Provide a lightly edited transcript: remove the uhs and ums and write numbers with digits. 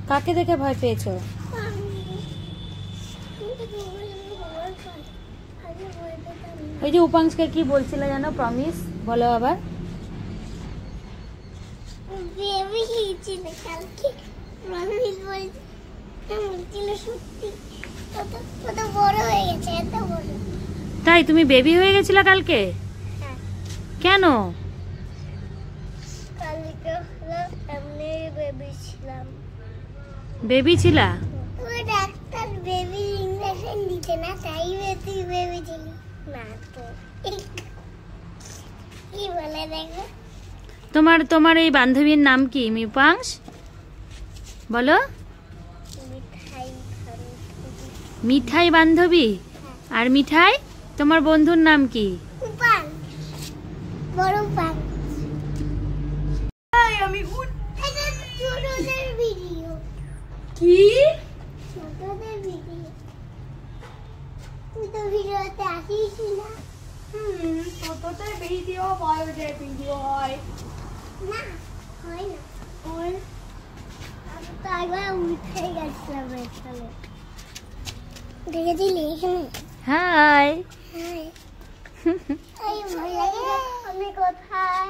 কাকে দেখে ভয় পেয়েছো? ওই যে উপাংশকে কি বলছিলে জানো, প্রমিস বলো আবার। তাই তুমি বেবি হয়ে গেছিলে কালকে? কেন? বেবি ছিলা? ডাক্তার বেবি ইনজেকশন দিতে না, তাই তুই বেবি ছিলি না তো। কি বলে দেখো। তোমার এই বান্ধবীর নাম কি মিপাংশ? বলো। মিঠাই বান্ধবী। আর মিঠাই তোমার বন্ধুর নাম কি? বড় পান। আমি ছোটদের ভিডিও। কি? ছোটদের ভিডিও। তুই তো ভিডিওতে আসিস না। ছোটদের ভিডিও, বড়দের ভিডিও হয় না, হয় না। আমি তো একবার উঠে গেছিলাম এখানে। দেখেছিলি এখানে? হাই। হাই। এই ভয় লাগে। আমি কোথায়?